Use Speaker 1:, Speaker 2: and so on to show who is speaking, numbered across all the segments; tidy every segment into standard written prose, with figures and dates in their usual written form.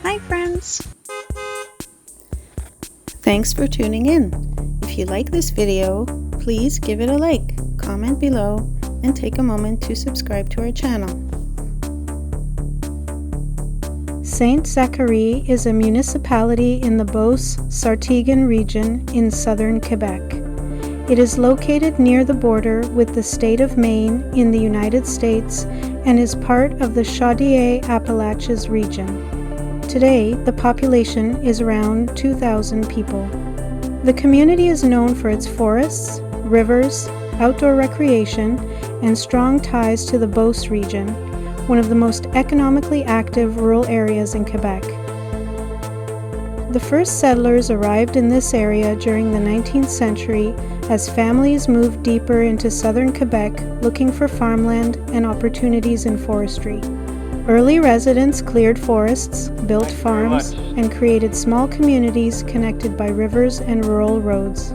Speaker 1: Hi friends! Thanks for tuning in. If you like this video, please give it a like, comment below, and take a moment to subscribe to our channel. Saint-Zacharie is a municipality in the Beauce-Sartigan region in southern Quebec. It is located near the border with the state of Maine in the United States and is part of the Chaudière-Appalaches region. Today, the population is around 2,000 people. The community is known for its forests, rivers, outdoor recreation, and strong ties to the Beauce region, one of the most economically active rural areas in Quebec. The first settlers arrived in this area during the 19th century as families moved deeper into southern Quebec looking for farmland and opportunities in forestry. Early residents cleared forests, built farms, and created small communities connected by rivers and rural roads.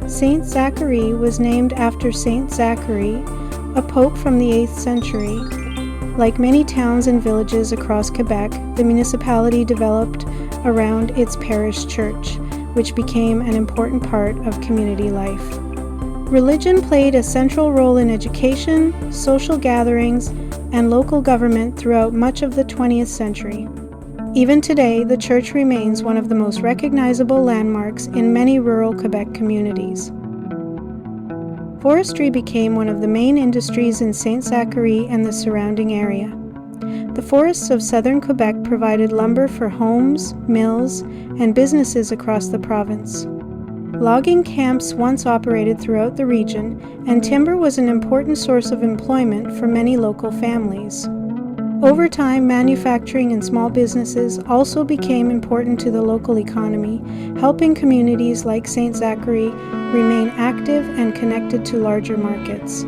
Speaker 1: Saint-Zacharie was named after Saint Zachary, a pope from the 8th century. Like many towns and villages across Quebec, the municipality developed around its parish church, which became an important part of community life. Religion played a central role in education, social gatherings, and local government throughout much of the 20th century. Even today, the church remains one of the most recognizable landmarks in many rural Quebec communities. Forestry became one of the main industries in Saint-Zacharie and the surrounding area. The forests of southern Quebec provided lumber for homes, mills, and businesses across the province. Logging camps once operated throughout the region, and timber was an important source of employment for many local families. Over time, manufacturing and small businesses also became important to the local economy, helping communities like Saint-Zacharie remain active and connected to larger markets.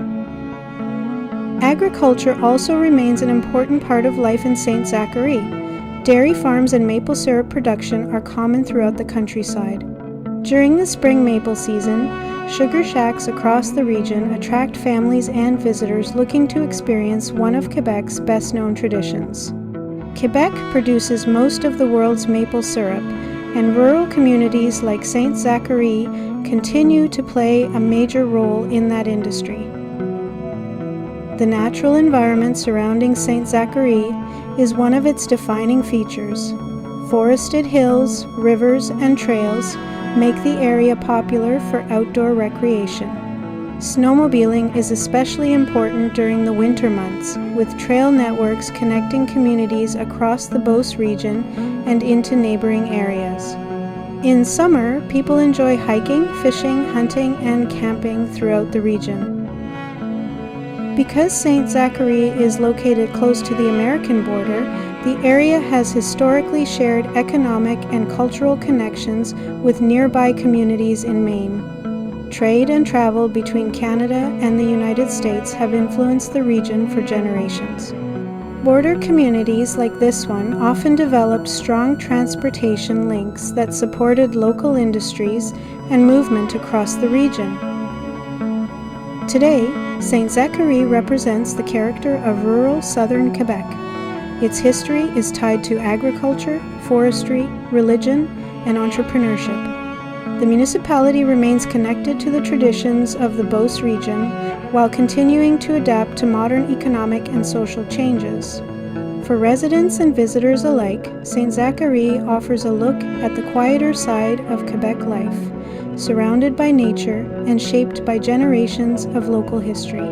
Speaker 1: Agriculture also remains an important part of life in Saint-Zacharie. Dairy farms and maple syrup production are common throughout the countryside. During the spring maple season, sugar shacks across the region attract families and visitors looking to experience one of Quebec's best-known traditions. Quebec produces most of the world's maple syrup, and rural communities like Saint-Zacharie continue to play a major role in that industry. The natural environment surrounding Saint-Zacharie is one of its defining features. Forested hills, rivers, and trails make the area popular for outdoor recreation. Snowmobiling is especially important during the winter months, with trail networks connecting communities across the Beauce region and into neighboring areas. In summer, people enjoy hiking, fishing, hunting, and camping throughout the region. Because Saint-Zacharie is located close to the American border, the area has historically shared economic and cultural connections with nearby communities in Maine. Trade and travel between Canada and the United States have influenced the region for generations. Border communities like this one often developed strong transportation links that supported local industries and movement across the region. Today, Saint-Zacharie represents the character of rural southern Quebec. Its history is tied to agriculture, forestry, religion, and entrepreneurship. The municipality remains connected to the traditions of the Beauce region while continuing to adapt to modern economic and social changes. For residents and visitors alike, Saint-Zacharie offers a look at the quieter side of Quebec life, surrounded by nature and shaped by generations of local history.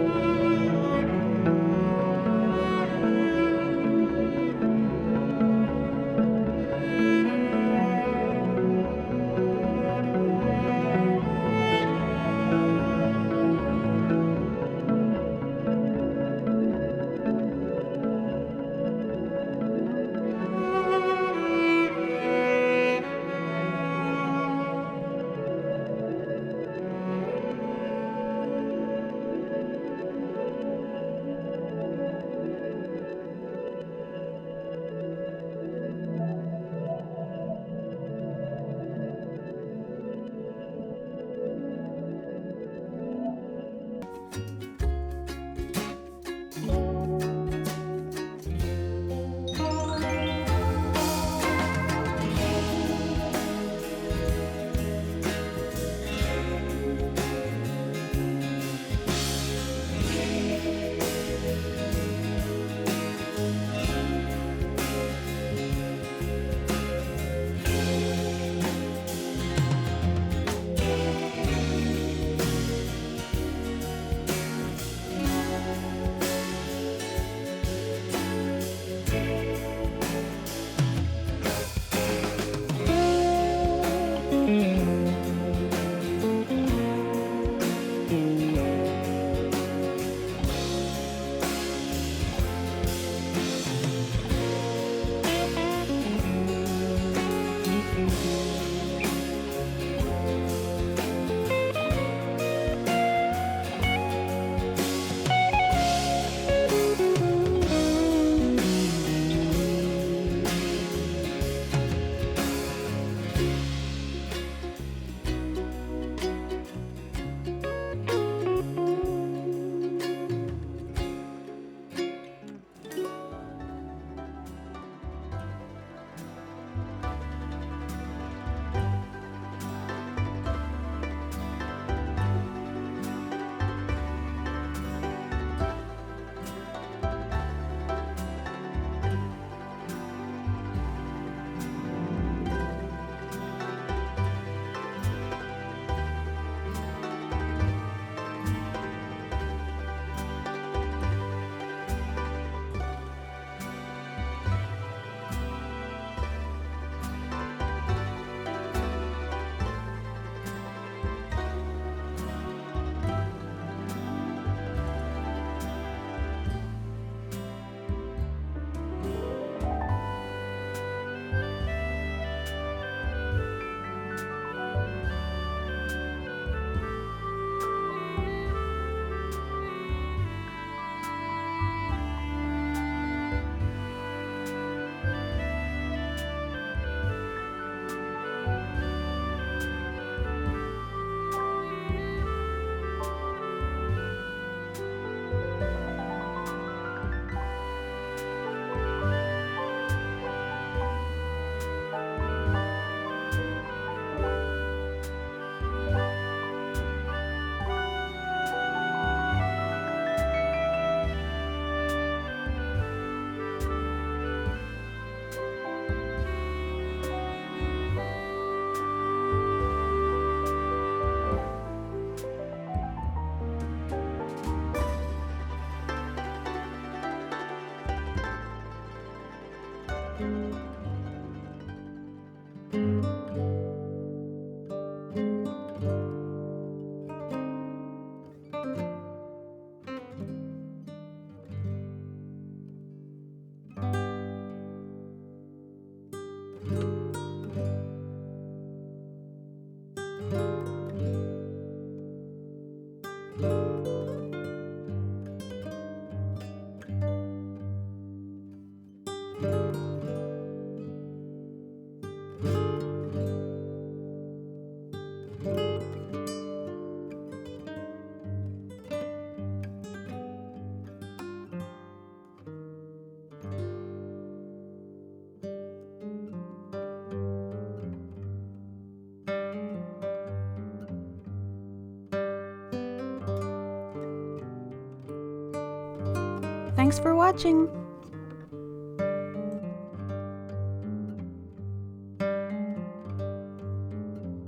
Speaker 1: Thanks for watching!